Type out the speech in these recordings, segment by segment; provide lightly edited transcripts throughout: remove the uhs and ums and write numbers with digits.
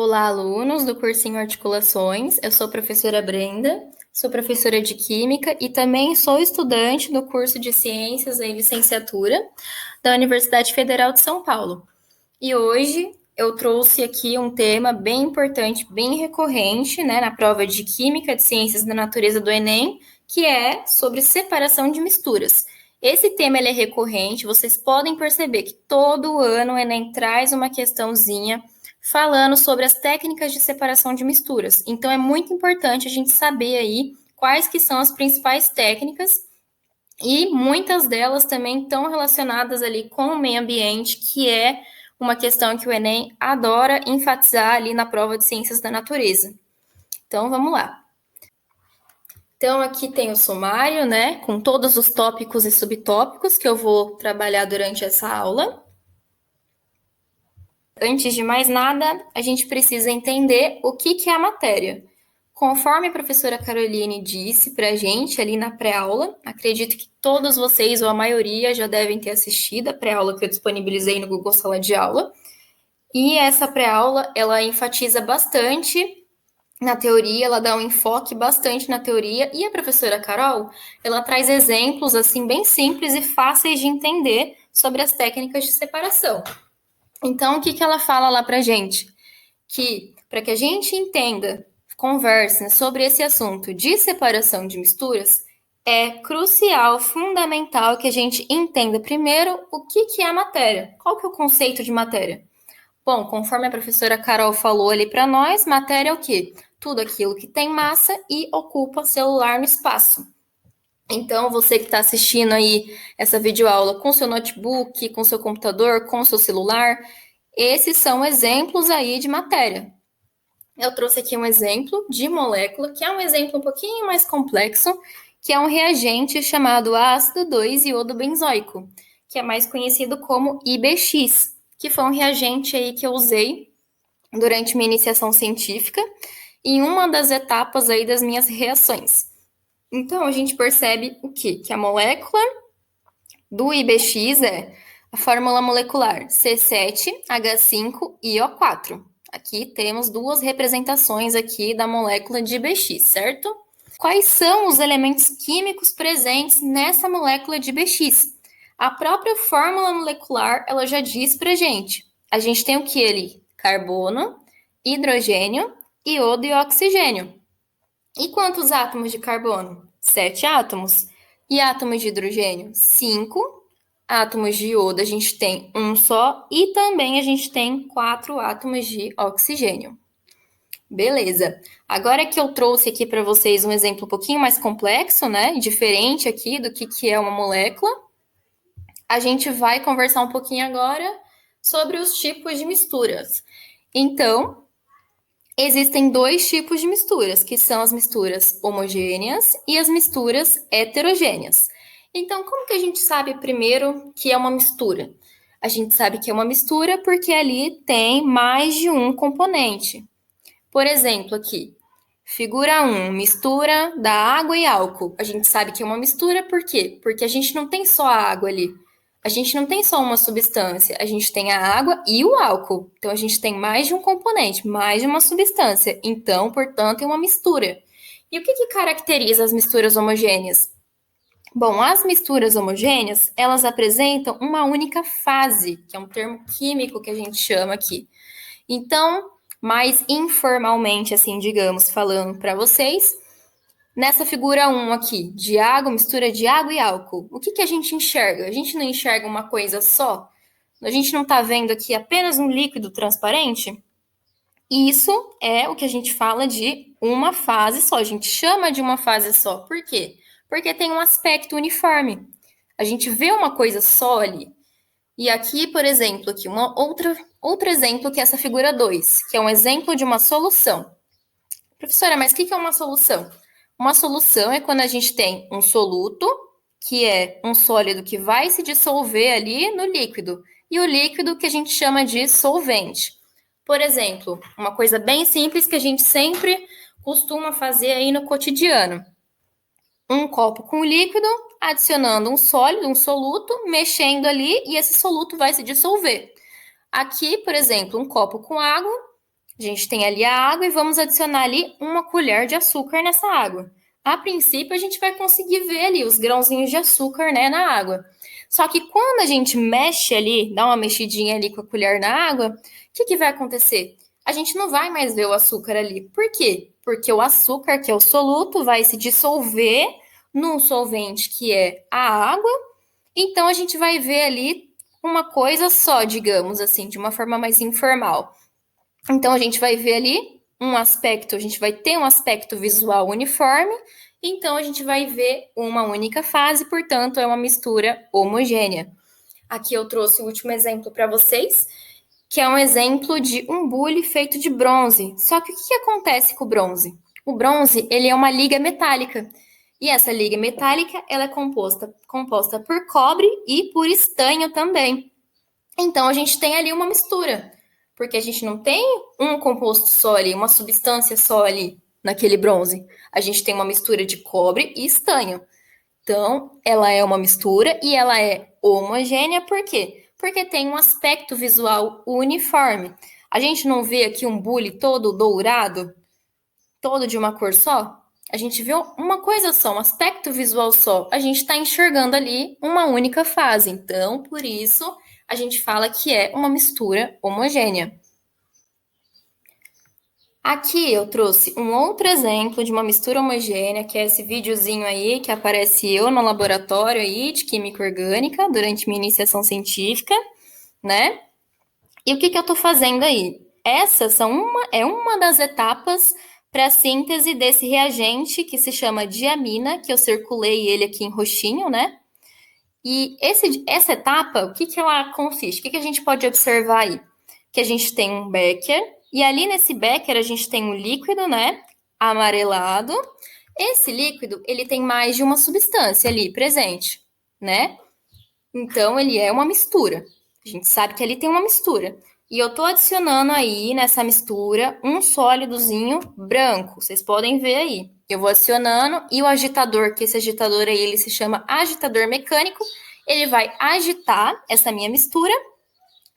Olá, alunos do cursinho Articulações. Eu sou a professora Brenda, sou professora de Química e também sou estudante do curso de Ciências em Licenciatura da Universidade Federal de São Paulo. E hoje eu trouxe aqui um tema bem importante, bem recorrente, na prova de Química de Ciências da Natureza do Enem, que é sobre separação de misturas. Esse tema ele é recorrente, vocês podem perceber que todo ano o Enem traz uma questãozinha falando sobre as técnicas de separação de misturas. Então é muito importante a gente saber aí quais que são as principais técnicas e muitas delas também estão relacionadas ali com o meio ambiente, que é uma questão que o Enem adora enfatizar ali na prova de Ciências da Natureza. Então vamos lá. Então aqui tem o sumário, com todos os tópicos e subtópicos que eu vou trabalhar durante essa aula. Antes de mais nada, a gente precisa entender o que é a matéria. Conforme a professora Caroline disse para a gente ali na pré-aula, acredito que todos vocês, ou a maioria, já devem ter assistido a pré-aula que eu disponibilizei no Google Sala de Aula. E essa pré-aula, ela enfatiza bastante na teoria, ela dá um enfoque bastante na teoria, e a professora Carol, ela traz exemplos, assim, bem simples e fáceis de entender sobre as técnicas de separação. Então, o que ela fala lá pra gente? Que, para que a gente entenda, converse sobre esse assunto de separação de misturas, é crucial, fundamental que a gente entenda primeiro o que é a matéria. Qual que é o conceito de matéria? Bom, conforme a professora Carol falou ali para nós, matéria é o quê? Tudo aquilo que tem massa e ocupa celular no espaço. Então, você que está assistindo aí essa videoaula com seu notebook, com seu computador, com seu celular, esses são exemplos aí de matéria. Eu trouxe aqui um exemplo de molécula, que é um exemplo um pouquinho mais complexo, que é um reagente chamado ácido 2-iodo-benzoico, que é mais conhecido como IBX, que foi um reagente aí que eu usei durante minha iniciação científica em uma das etapas aí das minhas reações. Então, a gente percebe o quê? Que a molécula do IBX é a fórmula molecular C7H5IO4. Aqui temos duas representações aqui da molécula de IBX, certo? Quais são os elementos químicos presentes nessa molécula de IBX? A própria fórmula molecular, ela já diz pra gente. A gente tem o que ali? Carbono, hidrogênio, iodo e oxigênio. E quantos átomos de carbono? 7 átomos. E átomos de hidrogênio? 5. Átomos de iodo a gente tem um só. E também a gente tem 4 átomos de oxigênio. Beleza. Agora que eu trouxe aqui para vocês um exemplo um pouquinho mais complexo, diferente aqui do que é uma molécula, a gente vai conversar um pouquinho agora sobre os tipos de misturas. Então, existem dois tipos de misturas, que são as misturas homogêneas e as misturas heterogêneas. Então, como que a gente sabe primeiro que é uma mistura? A gente sabe que é uma mistura porque ali tem mais de um componente. Por exemplo, aqui, figura 1, mistura da água e álcool. A gente sabe que é uma mistura, por quê? Porque a gente não tem só a água ali. A gente não tem só uma substância, a gente tem a água e o álcool. Então, a gente tem mais de um componente, mais de uma substância. Então, portanto, é uma mistura. E o que caracteriza as misturas homogêneas? Bom, as misturas homogêneas, elas apresentam uma única fase, que é um termo químico que a gente chama aqui. Então, mais informalmente, assim, digamos, falando para vocês, nessa figura 1 aqui, de água, mistura de água e álcool, o que a gente enxerga? A gente não enxerga uma coisa só? A gente não está vendo aqui apenas um líquido transparente? Isso é o que a gente fala de uma fase só. A gente chama de uma fase só. Por quê? Porque tem um aspecto uniforme. A gente vê uma coisa só ali. E aqui, por exemplo, aqui outro exemplo que é essa figura 2, que é um exemplo de uma solução. Professora, mas o que é uma solução? Uma solução é quando a gente tem um soluto, que é um sólido que vai se dissolver ali no líquido, e o líquido que a gente chama de solvente. Por exemplo, uma coisa bem simples que a gente sempre costuma fazer aí no cotidiano. Um copo com líquido, adicionando um sólido, um soluto, mexendo ali e esse soluto vai se dissolver. Aqui, por exemplo, um copo com água, A gente tem ali a água e vamos adicionar ali uma colher de açúcar nessa água. A princípio, a gente vai conseguir ver ali os grãozinhos de açúcar, né, na água. Só que quando a gente mexe ali, dá uma mexidinha ali com a colher na água, o que vai acontecer? A gente não vai mais ver o açúcar ali. Por quê? Porque o açúcar, que é o soluto, vai se dissolver num solvente que é a água. Então, a gente vai ver ali uma coisa só, digamos assim, de uma forma mais informal. Então, a gente vai ver ali um aspecto, a gente vai ter um aspecto visual uniforme, então a gente vai ver uma única fase, portanto, é uma mistura homogênea. Aqui eu trouxe o último exemplo para vocês, que é um exemplo de um bule feito de bronze. Só que o que acontece com o bronze? O bronze, ele é uma liga metálica. E essa liga metálica, ela é composta por cobre e por estanho também. Então, a gente tem ali uma mistura, porque a gente não tem um composto só ali, uma substância só ali naquele bronze. A gente tem uma mistura de cobre e estanho. Então, ela é uma mistura e ela é homogênea, por quê? Porque tem um aspecto visual uniforme. A gente não vê aqui um bule todo dourado, todo de uma cor só? A gente vê uma coisa só, um aspecto visual só. A gente está enxergando ali uma única fase. Então, por isso, a gente fala que é uma mistura homogênea. Aqui eu trouxe um outro exemplo de uma mistura homogênea, que é esse videozinho aí que aparece eu no laboratório aí de química orgânica durante minha iniciação científica, né? E o que eu tô fazendo aí? É uma das etapas para a síntese desse reagente que se chama diamina, que eu circulei ele aqui em roxinho, né? E essa etapa, o que ela consiste? O que a gente pode observar aí? Que a gente tem um becker, e ali nesse becker a gente tem um líquido, né? Amarelado. Esse líquido, ele tem mais de uma substância ali presente, né? Então, ele é uma mistura. A gente sabe que ali tem uma mistura. E eu tô adicionando aí nessa mistura um sólidozinho branco. Vocês podem ver aí. Eu vou adicionando e o agitador, que esse agitador aí, ele se chama agitador mecânico, ele vai agitar essa minha mistura.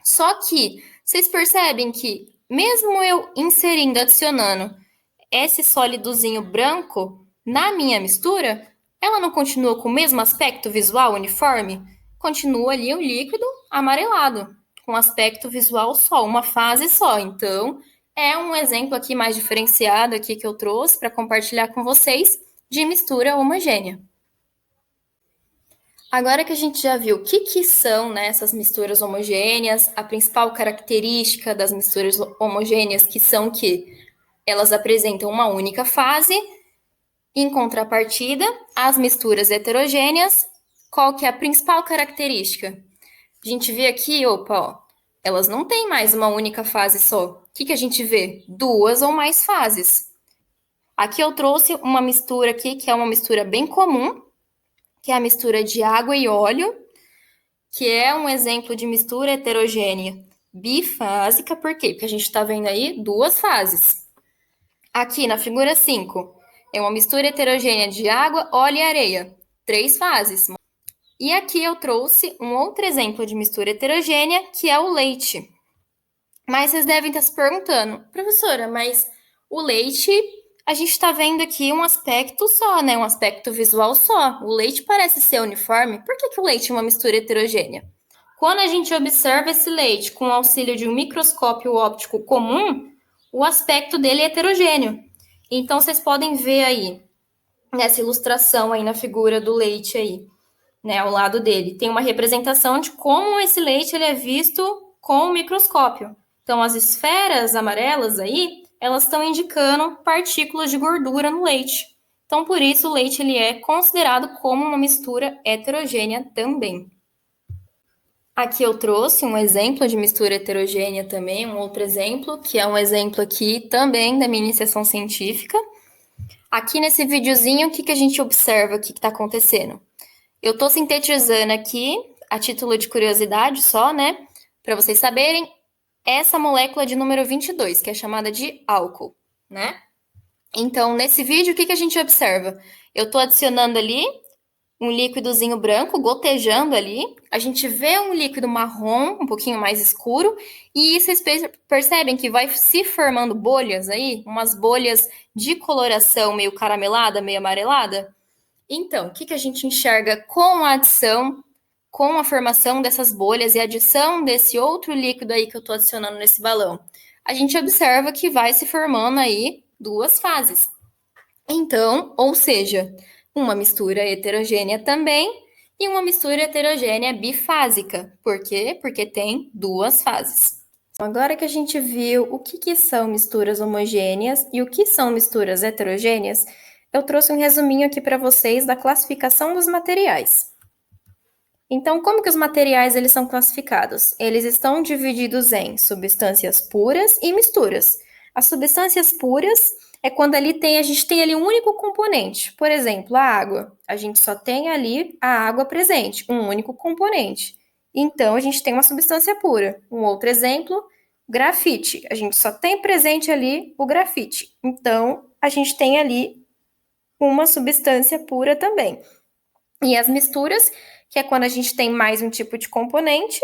Só que vocês percebem que mesmo eu inserindo, adicionando esse sólidozinho branco na minha mistura, ela não continua com o mesmo aspecto visual uniforme? Continua ali o líquido amarelado, com aspecto visual só, uma fase só. Então, é um exemplo aqui mais diferenciado aqui que eu trouxe para compartilhar com vocês de mistura homogênea. Agora que a gente já viu o que são, né, essas misturas homogêneas, a principal característica das misturas homogêneas que são que elas apresentam uma única fase. Em contrapartida, as misturas heterogêneas, qual que é a principal característica? A gente vê aqui, opa, ó, elas não têm mais uma única fase só. O que a gente vê? Duas ou mais fases. Aqui eu trouxe uma mistura aqui, que é uma mistura bem comum, que é a mistura de água e óleo, que é um exemplo de mistura heterogênea bifásica. Por quê? Porque a gente está vendo aí duas fases. Aqui na figura 5, é uma mistura heterogênea de água, óleo e areia. 3 fases. E aqui eu trouxe um outro exemplo de mistura heterogênea, que é o leite. Mas vocês devem estar se perguntando, professora, mas o leite, a gente está vendo aqui um aspecto só, né? Um aspecto visual só. O leite parece ser uniforme. Por que o leite é uma mistura heterogênea? Quando a gente observa esse leite com o auxílio de um microscópio óptico comum, o aspecto dele é heterogêneo. Então, vocês podem ver aí, nessa ilustração aí na figura do leite aí, né, ao lado dele, tem uma representação de como esse leite ele é visto com o microscópio. Então, as esferas amarelas aí, elas estão indicando partículas de gordura no leite. Então, por isso, o leite ele é considerado como uma mistura heterogênea também. Aqui eu trouxe um exemplo de mistura heterogênea também, um outro exemplo, que é um exemplo aqui também da minha iniciação científica. Aqui nesse videozinho, o que a gente observa, o que está acontecendo? Eu estou sintetizando aqui, a título de curiosidade só, né? Para vocês saberem, essa molécula de número 22, que é chamada de álcool, né? Então, nesse vídeo, o que a gente observa? Eu estou adicionando ali um líquidozinho branco gotejando ali, a gente vê um líquido marrom, um pouquinho mais escuro, e vocês percebem que vai se formando bolhas aí, umas bolhas de coloração meio caramelada, meio amarelada. Então, o que que a gente enxerga com a adição, com a formação dessas bolhas e a adição desse outro líquido aí que eu estou adicionando nesse balão? A gente observa que vai se formando aí duas fases. Então, ou seja, uma mistura heterogênea também e uma mistura heterogênea bifásica. Por quê? Porque tem duas fases. Agora que a gente viu o que são misturas homogêneas e o que são misturas heterogêneas, eu trouxe um resuminho aqui para vocês da classificação dos materiais. Então, como que os materiais eles são classificados? Eles estão divididos em substâncias puras e misturas. As substâncias puras é quando a gente tem ali um único componente. Por exemplo, a água. A gente só tem ali a água presente, um único componente. Então, a gente tem uma substância pura. Um outro exemplo, grafite. A gente só tem presente ali o grafite. Então, a gente tem ali uma substância pura também. E as misturas, que é quando a gente tem mais um tipo de componente,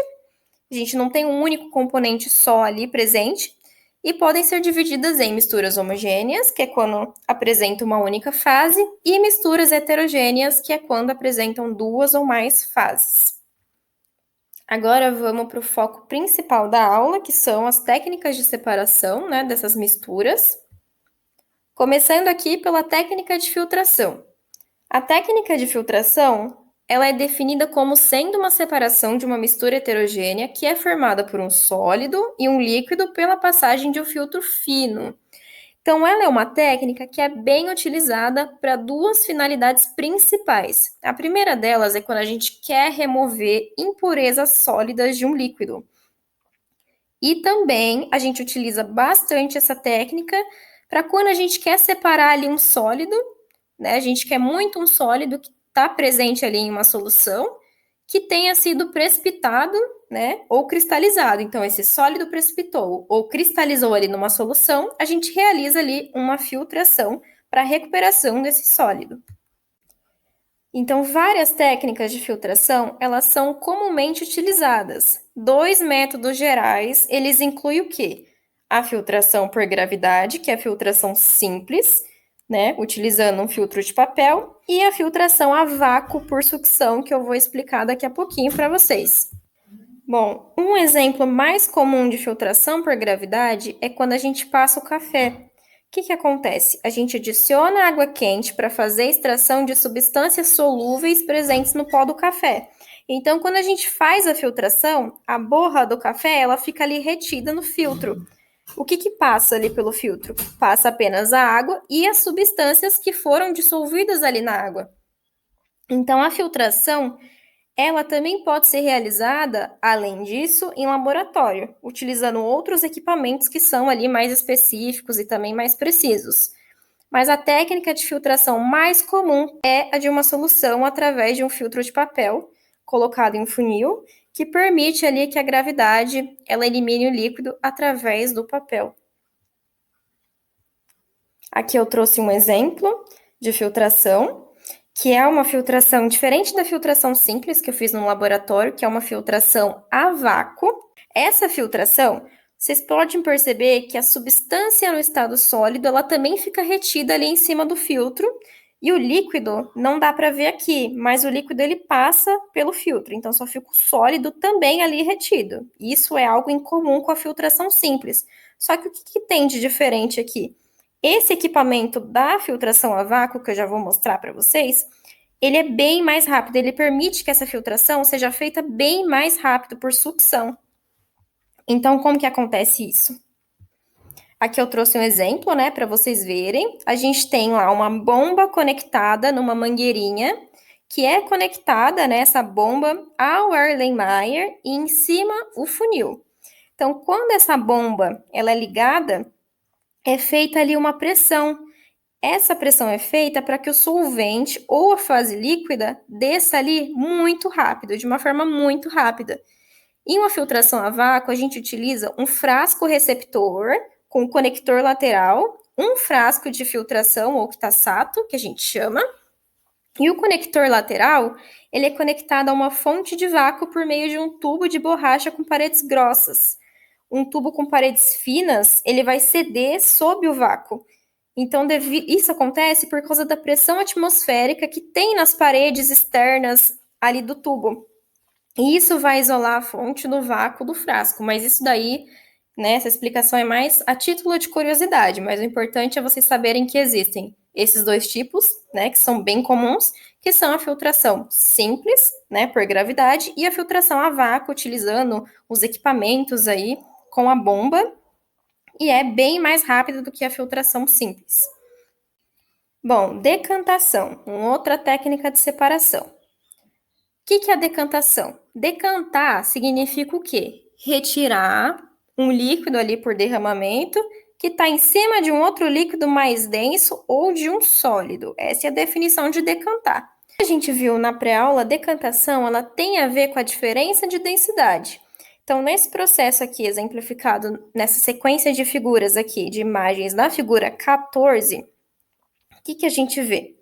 a gente não tem um único componente só ali presente, e podem ser divididas em misturas homogêneas, que é quando apresenta uma única fase, e misturas heterogêneas, que é quando apresentam duas ou mais fases. Agora vamos para o foco principal da aula, que são as técnicas de separação, né, dessas misturas. Começando aqui pela técnica de filtração. A técnica de filtração, ela é definida como sendo uma separação de uma mistura heterogênea que é formada por um sólido e um líquido pela passagem de um filtro fino. Então, ela é uma técnica que é bem utilizada para duas finalidades principais. A primeira delas é quando a gente quer remover impurezas sólidas de um líquido. E também a gente utiliza bastante essa técnica para quando a gente quer separar ali um sólido, né? A gente quer muito um sólido que está presente ali em uma solução que tenha sido precipitado, né? Ou cristalizado. Então, esse sólido precipitou ou cristalizou ali numa solução, a gente realiza ali uma filtração para recuperação desse sólido. Então, várias técnicas de filtração, elas são comumente utilizadas. Dois métodos gerais, eles incluem o quê? A filtração por gravidade, que é a filtração simples, né, utilizando um filtro de papel, e a filtração a vácuo por sucção, que eu vou explicar daqui a pouquinho para vocês. Bom, um exemplo mais comum de filtração por gravidade é quando a gente passa o café. O que acontece? A gente adiciona água quente para fazer a extração de substâncias solúveis presentes no pó do café. Então, quando a gente faz a filtração, a borra do café ela fica ali retida no filtro. O que passa ali pelo filtro? Passa apenas a água e as substâncias que foram dissolvidas ali na água. Então, a filtração, ela também pode ser realizada, além disso, em laboratório, utilizando outros equipamentos que são ali mais específicos e também mais precisos. Mas a técnica de filtração mais comum é a de uma solução através de um filtro de papel colocado em um funil, que permite ali que a gravidade ela elimine o líquido através do papel. Aqui eu trouxe um exemplo de filtração, que é uma filtração diferente da filtração simples que eu fiz no laboratório, que é uma filtração a vácuo. Essa filtração, vocês podem perceber que a substância no estado sólido, ela também fica retida ali em cima do filtro, e o líquido não dá para ver aqui, mas o líquido ele passa pelo filtro, então só fica o sólido também ali retido. Isso é algo incomum com a filtração simples. Só que o que tem de diferente aqui? Esse equipamento da filtração a vácuo, que eu já vou mostrar para vocês, ele é bem mais rápido, ele permite que essa filtração seja feita bem mais rápido por sucção. Então, como que acontece isso? Aqui eu trouxe um exemplo, né, para vocês verem. A gente tem lá uma bomba conectada numa mangueirinha, que é conectada, né, essa bomba ao Erlenmeyer e em cima o funil. Então, quando essa bomba ela é ligada, é feita ali uma pressão. Essa pressão é feita para que o solvente ou a fase líquida desça ali muito rápido, de uma forma muito rápida. Em uma filtração a vácuo, a gente utiliza um frasco receptor com conector lateral, um frasco de filtração ou octasato, que a gente chama, E o conector lateral, ele é conectado a uma fonte de vácuo por meio de um tubo de borracha com paredes grossas. Um tubo com paredes finas, ele vai ceder sob o vácuo. Então, isso acontece por causa da pressão atmosférica que tem nas paredes externas ali do tubo. E isso vai isolar a fonte do vácuo do frasco, mas isso daí, né, essa explicação é mais a título de curiosidade, mas o importante é vocês saberem que existem esses dois tipos, né, que são bem comuns, que são a filtração simples, né, por gravidade, e a filtração a vácuo, utilizando os equipamentos aí com a bomba, e é bem mais rápida do que a filtração simples. Bom, decantação, uma outra técnica de separação. O que é a decantação? Decantar significa o quê? Retirar um líquido ali por derramamento que está em cima de um outro líquido mais denso ou de um sólido. Essa é a definição de decantar. A gente viu na pré-aula, a decantação ela tem a ver com a diferença de densidade. Então, nesse processo aqui, exemplificado nessa sequência de figuras aqui, de imagens na figura 14, o que a gente vê?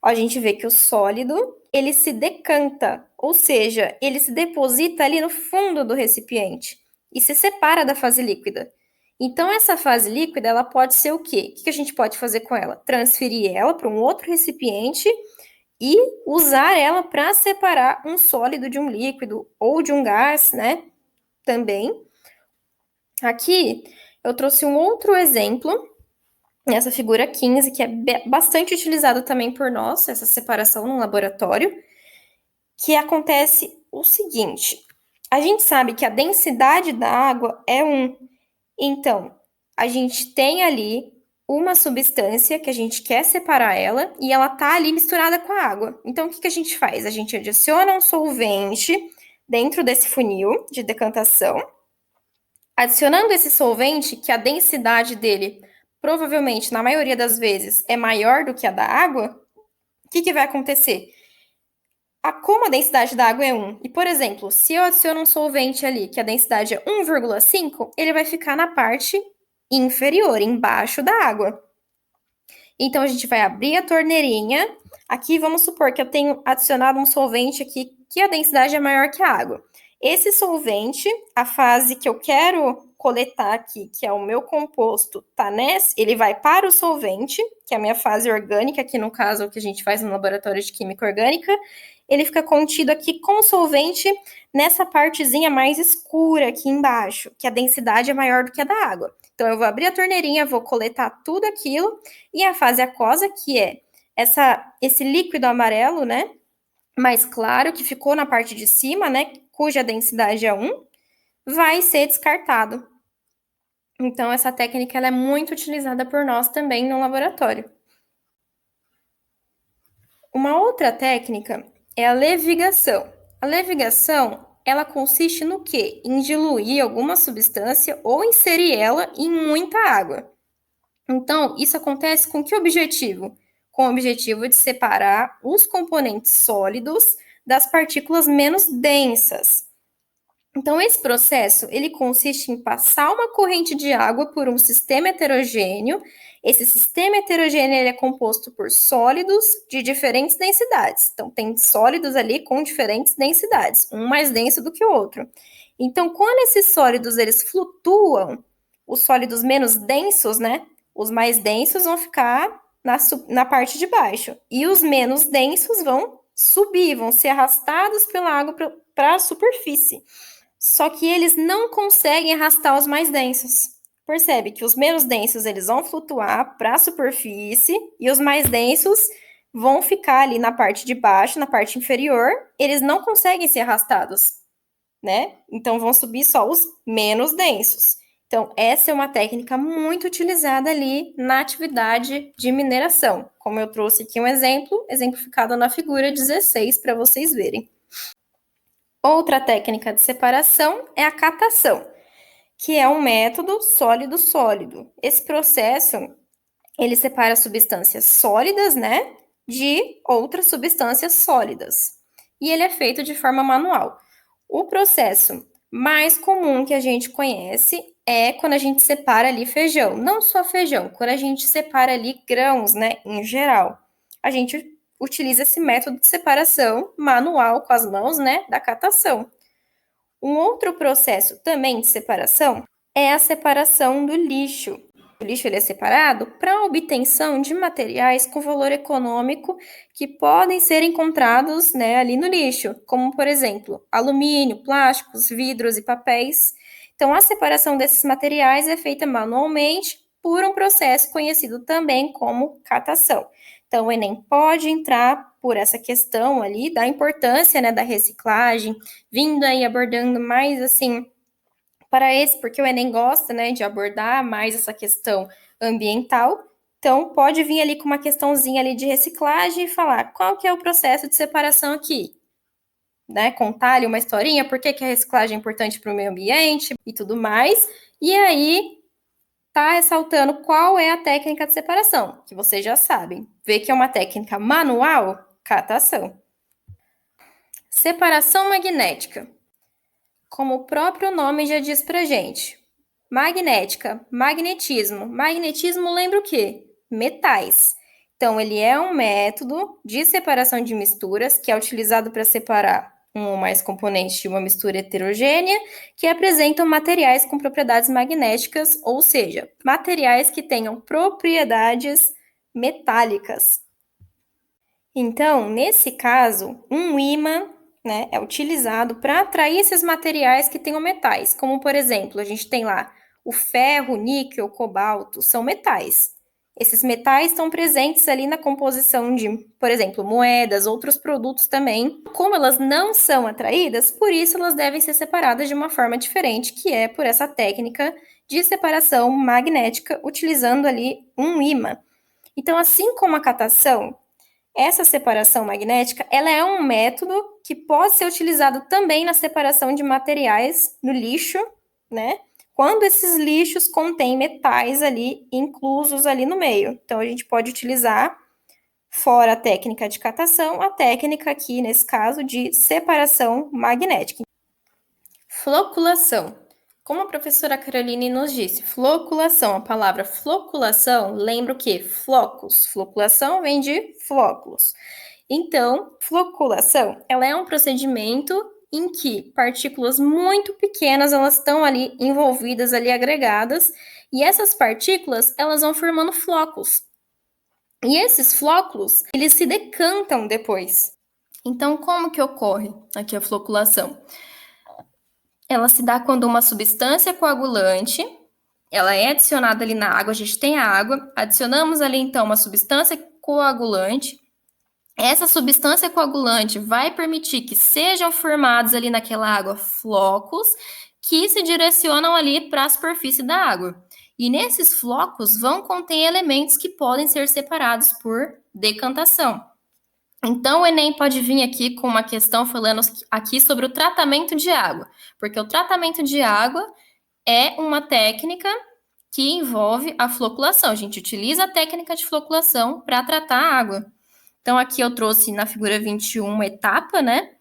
A gente vê que o sólido, ele se decanta, ou seja, ele se deposita ali no fundo do recipiente e se separa da fase líquida. Então, essa fase líquida, ela pode ser o quê? O que a gente pode fazer com ela? Transferir ela para um outro recipiente e usar ela para separar um sólido de um líquido ou de um gás, né? Também. Aqui, eu trouxe um outro exemplo nessa figura 15, que é bastante utilizado também por nós, essa separação no laboratório, que acontece o seguinte: a gente sabe que a densidade da água é 1. Então, a gente tem ali uma substância que a gente quer separar ela e ela tá ali misturada com a água. Então, o que a gente faz? A gente adiciona um solvente dentro desse funil de decantação. Adicionando esse solvente, que a densidade dele provavelmente, na maioria das vezes, é maior do que a da água, o que vai acontecer? Como a densidade da água é 1, e, por exemplo, se eu adiciono um solvente ali, que a densidade é 1,5, ele vai ficar na parte inferior, embaixo da água. Então, a gente vai abrir a torneirinha. Aqui, vamos supor que eu tenho adicionado um solvente aqui, que a densidade é maior que a água. Esse solvente, a fase que eu quero coletar aqui, que é o meu composto, tá nesse, ele vai para o solvente, que é a minha fase orgânica, que no caso é o que a gente faz no laboratório de química orgânica, ele fica contido aqui com o solvente nessa partezinha mais escura aqui embaixo, que a densidade é maior do que a da água. Então, eu vou abrir a torneirinha, vou coletar tudo aquilo, e a fase aquosa, que é esse líquido amarelo, né, mais claro, que ficou na parte de cima, né, cuja densidade é 1, vai ser descartado. Então, essa técnica ela é muito utilizada por nós também no laboratório. Uma outra técnica é a levigação. A levigação, ela consiste no quê? Em diluir alguma substância ou inserir ela em muita água. Então, isso acontece com que objetivo? Com o objetivo de separar os componentes sólidos das partículas menos densas. Então, esse processo, ele consiste em passar uma corrente de água por um sistema heterogêneo. Esse sistema heterogêneo ele é composto por sólidos de diferentes densidades. Então, tem sólidos ali com diferentes densidades, um mais denso do que o outro. Então, quando esses sólidos eles flutuam, os sólidos menos densos, né? Os mais densos vão ficar na parte de baixo. E os menos densos vão subir, vão ser arrastados pela água para a superfície. Só que eles não conseguem arrastar os mais densos. Percebe que os menos densos eles vão flutuar para a superfície e os mais densos vão ficar ali na parte de baixo, na parte inferior, eles não conseguem ser arrastados, né? Então vão subir só os menos densos. Então, essa é uma técnica muito utilizada ali na atividade de mineração. Como eu trouxe aqui um exemplo, exemplificado na figura 16, para vocês verem. Outra técnica de separação é a catação, que é um método sólido-sólido. Esse processo, ele separa substâncias sólidas, né, de outras substâncias sólidas. E ele é feito de forma manual. O processo mais comum que a gente conhece é quando a gente separa ali feijão. Não só feijão, quando a gente separa ali grãos, né, em geral. A gente utiliza esse método de separação manual com as mãos, né, da catação. Um outro processo também de separação é a separação do lixo. O lixo ele é separado para a obtenção de materiais com valor econômico que podem ser encontrados, né, ali no lixo, como, por exemplo, alumínio, plásticos, vidros e papéis. Então, a separação desses materiais é feita manualmente por um processo conhecido também como catação. Então, o Enem pode entrar por essa questão ali da importância, né, da reciclagem, vindo aí abordando mais assim para esse, porque o Enem gosta, né, de abordar mais essa questão ambiental. Então, pode vir ali com uma questãozinha ali de reciclagem e falar qual que é o processo de separação aqui, né? Contar ali uma historinha, por que que a reciclagem é importante para o meio ambiente e tudo mais. E aí, tá ressaltando qual é a técnica de separação, que vocês já sabem. Vê que é uma técnica manual, catação. Separação magnética. Como o próprio nome já diz pra gente. Magnética, magnetismo. Magnetismo lembra o quê? Metais. Então, ele é um método de separação de misturas que é utilizado para separar um ou mais componentes de uma mistura heterogênea que apresentam materiais com propriedades magnéticas, ou seja, materiais que tenham propriedades metálicas. Então, nesse caso, um ímã, né, é utilizado para atrair esses materiais que tenham metais, como por exemplo, a gente tem lá o ferro, o níquel, o cobalto, são metais. Esses metais estão presentes ali na composição de, por exemplo, moedas, outros produtos também. Como elas não são atraídas, por isso elas devem ser separadas de uma forma diferente, que é por essa técnica de separação magnética, utilizando ali um ímã. Então, assim como a catação, essa separação magnética, ela é um método que pode ser utilizado também na separação de materiais no lixo, né? Quando esses lixos contêm metais ali inclusos ali no meio. Então, a gente pode utilizar, fora a técnica de catação, a técnica aqui, nesse caso, de separação magnética. Floculação. Como a professora Caroline nos disse, floculação, a palavra floculação lembra o quê? Flocos. Floculação vem de flóculos. Então, floculação, ela é um procedimento em que partículas muito pequenas, elas estão ali envolvidas, ali agregadas, e essas partículas, elas vão formando flocos. E esses flóculos, eles se decantam depois. Então, como que ocorre aqui a floculação? Ela se dá quando uma substância coagulante, ela é adicionada ali na água, a gente tem a água, adicionamos ali então uma substância coagulante. Essa substância coagulante vai permitir que sejam formados ali naquela água flocos que se direcionam ali para a superfície da água. E nesses flocos vão conter elementos que podem ser separados por decantação. Então, o Enem pode vir aqui com uma questão falando aqui sobre o tratamento de água, porque o tratamento de água é uma técnica que envolve a floculação. A gente utiliza a técnica de floculação para tratar a água. Então, aqui eu trouxe na figura 21 uma etapa, né,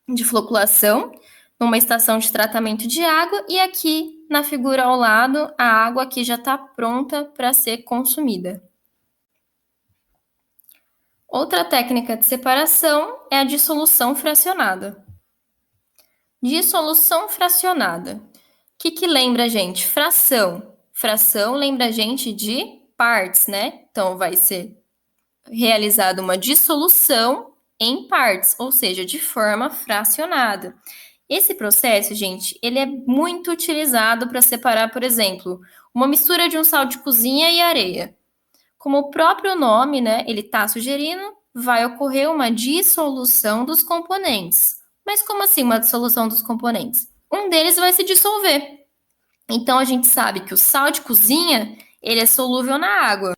de floculação, numa estação de tratamento de água, e aqui na figura ao lado, a água aqui já está pronta para ser consumida. Outra técnica de separação é a dissolução fracionada. Dissolução fracionada. O que lembra a gente? Fração. Fração lembra a gente de partes, né? Então, vai ser realizada uma dissolução em partes, ou seja, de forma fracionada. Esse processo, gente, ele é muito utilizado para separar, por exemplo, uma mistura de um sal de cozinha e areia. Como o próprio nome, né, ele está sugerindo, vai ocorrer uma dissolução dos componentes. Mas como assim uma dissolução dos componentes? Um deles vai se dissolver. Então, a gente sabe que o sal de cozinha, ele é solúvel na água.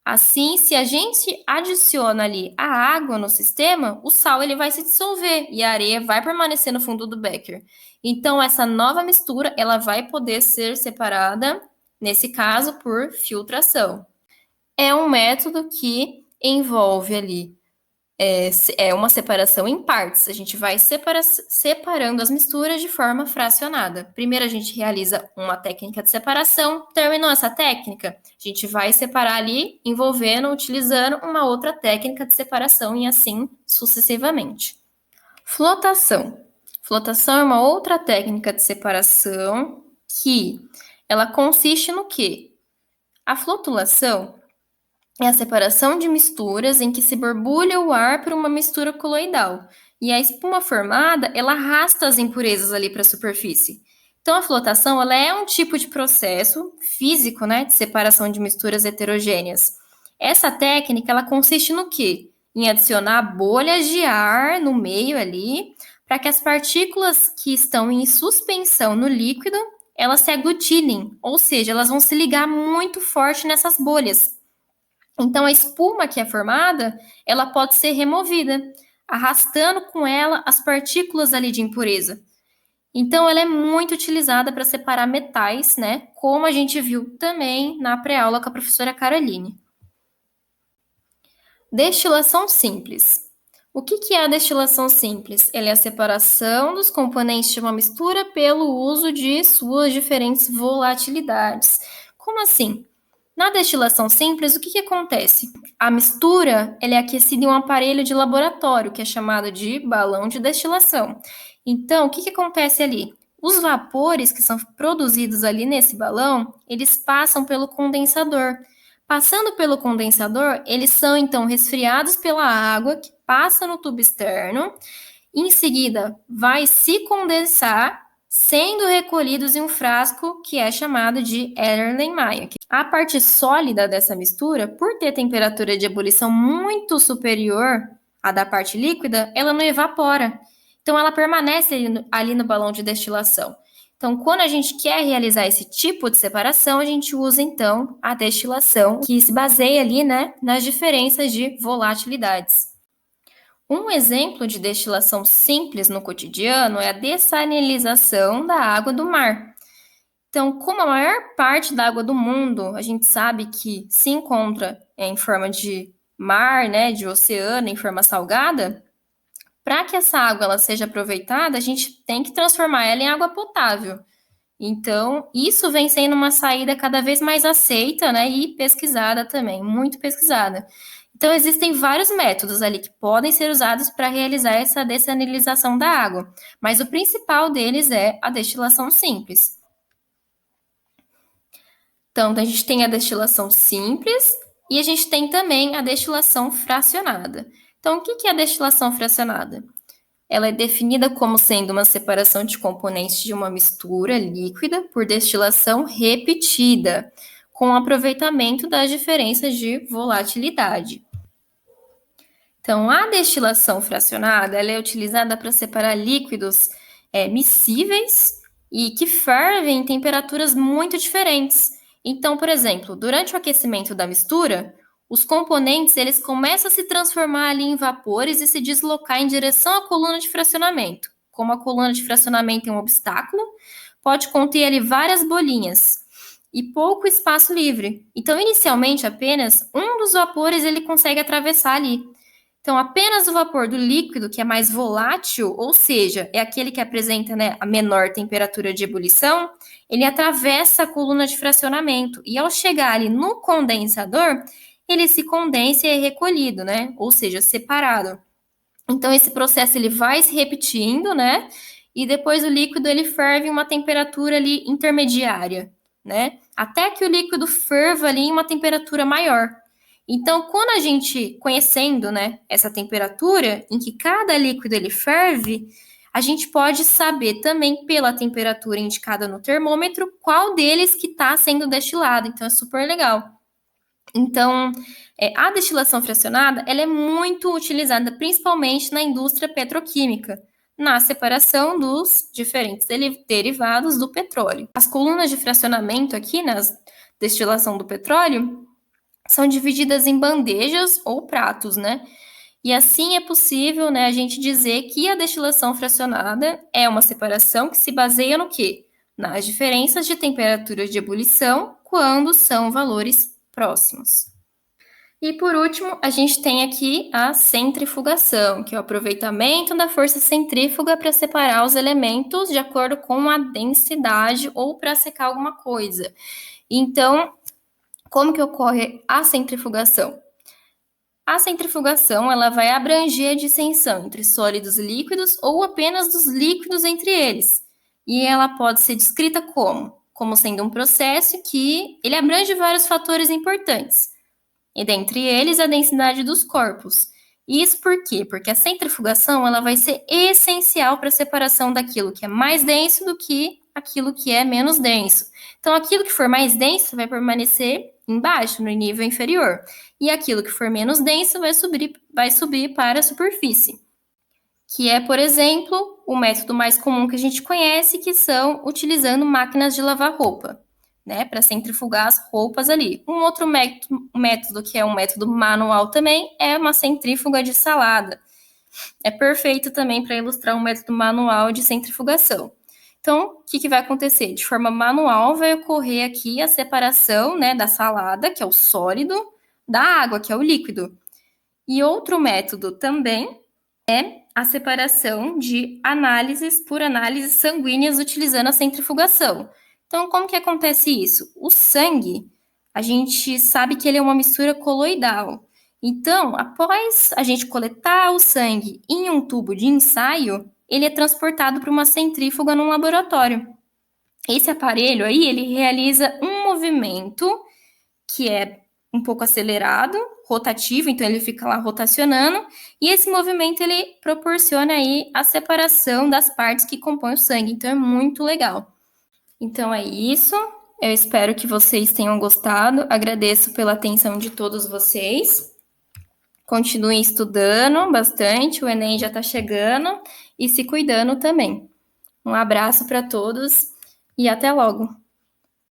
Assim, se a gente adiciona ali a água no sistema, o sal ele vai se dissolver e a areia vai permanecer no fundo do becker. Então, essa nova mistura, ela vai poder ser separada, nesse caso, por filtração. É um método que envolve ali É uma separação em partes. A gente vai separando as misturas de forma fracionada. Primeiro a gente realiza uma técnica de separação. Terminou essa técnica, a gente vai separar ali, envolvendo, utilizando uma outra técnica de separação e assim sucessivamente. Flotação. Flotação é uma outra técnica de separação que ela consiste no quê? A flotulação é a separação de misturas em que se borbulha o ar por uma mistura coloidal. E a espuma formada, ela arrasta as impurezas ali para a superfície. Então, a flotação, ela é um tipo de processo físico, né, de separação de misturas heterogêneas. Essa técnica, ela consiste no quê? Em adicionar bolhas de ar no meio ali, para que as partículas que estão em suspensão no líquido, elas se aglutinem, ou seja, elas vão se ligar muito forte nessas bolhas. Então, a espuma que é formada, ela pode ser removida, arrastando com ela as partículas ali de impureza. Então, ela é muito utilizada para separar metais, né? Como a gente viu também na pré-aula com a professora Caroline. Destilação simples. O que é a destilação simples? Ela é a separação dos componentes de uma mistura pelo uso de suas diferentes volatilidades. Como assim? Na destilação simples, o que acontece? A mistura ela é aquecida em um aparelho de laboratório, que é chamado de balão de destilação. Então, o que acontece ali? Os vapores que são produzidos ali nesse balão, eles passam pelo condensador. Passando pelo condensador, eles são então resfriados pela água que passa no tubo externo. Em seguida, vai se condensar, sendo recolhidos em um frasco que é chamado de Erlenmeyer. A parte sólida dessa mistura, por ter temperatura de ebulição muito superior à da parte líquida, ela não evapora. Então, ela permanece ali no balão de destilação. Então, quando a gente quer realizar esse tipo de separação, a gente usa, então, a destilação, que se baseia ali, né, nas diferenças de volatilidades. Um exemplo de destilação simples no cotidiano é a dessalinização da água do mar. Então, como a maior parte da água do mundo, a gente sabe que se encontra em forma de mar, né, de oceano, em forma salgada, para que essa água ela seja aproveitada, a gente tem que transformar ela em água potável. Então, isso vem sendo uma saída cada vez mais aceita, né, e pesquisada também, muito pesquisada. Então, existem vários métodos ali que podem ser usados para realizar essa dessalinização da água, mas o principal deles é a destilação simples. Então, a gente tem a destilação simples e a gente tem também a destilação fracionada. Então, o que é a destilação fracionada? Ela é definida como sendo uma separação de componentes de uma mistura líquida por destilação repetida, com aproveitamento das diferenças de volatilidade. Então, a destilação fracionada ela é utilizada para separar líquidos miscíveis e que fervem em temperaturas muito diferentes. Então, por exemplo, durante o aquecimento da mistura, os componentes eles começam a se transformar ali em vapores e se deslocar em direção à coluna de fracionamento. Como a coluna de fracionamento é um obstáculo, pode conter ali várias bolinhas e pouco espaço livre. Então, inicialmente, apenas um dos vapores ele consegue atravessar ali. Então, apenas o vapor do líquido, que é mais volátil, ou seja, é aquele que apresenta, né, a menor temperatura de ebulição, ele atravessa a coluna de fracionamento. E ao chegar ali no condensador, ele se condensa e é recolhido, né? Ou seja, separado. Então, esse processo ele vai se repetindo, né? E depois o líquido ele ferve em uma temperatura ali intermediária, né? Até que o líquido ferva ali em uma temperatura maior. Então, quando a gente, conhecendo, né, essa temperatura em que cada líquido ele ferve, a gente pode saber também pela temperatura indicada no termômetro qual deles que está sendo destilado. Então, é super legal. Então, a destilação fracionada ela é muito utilizada principalmente na indústria petroquímica, na separação dos diferentes derivados do petróleo. As colunas de fracionamento aqui, na destilação do petróleo, são divididas em bandejas ou pratos, né? E assim é possível, né, a gente dizer que a destilação fracionada é uma separação que se baseia no quê? Nas diferenças de temperatura de ebulição quando são valores próximos. E por último, a gente tem aqui a centrifugação, que é o aproveitamento da força centrífuga para separar os elementos de acordo com a densidade ou para secar alguma coisa. Então, como que ocorre a centrifugação? A centrifugação ela vai abranger a dissensão entre sólidos e líquidos ou apenas dos líquidos entre eles. E ela pode ser descrita como sendo um processo que ele abrange vários fatores importantes, e dentre eles a densidade dos corpos. Isso por quê? Porque a centrifugação ela vai ser essencial para a separação daquilo que é mais denso do que aquilo que é menos denso. Então, aquilo que for mais denso vai permanecer embaixo, no nível inferior, e aquilo que for menos denso vai subir para a superfície, que é, por exemplo, o método mais comum que a gente conhece, que são utilizando máquinas de lavar roupa, né, para centrifugar as roupas ali. Um outro método, que é um método manual também, é uma centrífuga de salada. É perfeito também para ilustrar um método manual de centrifugação. Então, o que vai acontecer? De forma manual, vai ocorrer aqui a separação, né, da salada, que é o sólido, da água, que é o líquido. E outro método também é a separação de análises por análises sanguíneas utilizando a centrifugação. Então, como que acontece isso? O sangue, a gente sabe que ele é uma mistura coloidal. Então, após a gente coletar o sangue em um tubo de ensaio, ele é transportado para uma centrífuga num laboratório. Esse aparelho aí, ele realiza um movimento que é um pouco acelerado, rotativo, então ele fica lá rotacionando, e esse movimento ele proporciona aí a separação das partes que compõem o sangue, então é muito legal. Então é isso, eu espero que vocês tenham gostado, agradeço pela atenção de todos vocês, continuem estudando bastante, o Enem já está chegando, e se cuidando também. Um abraço para todos e até logo!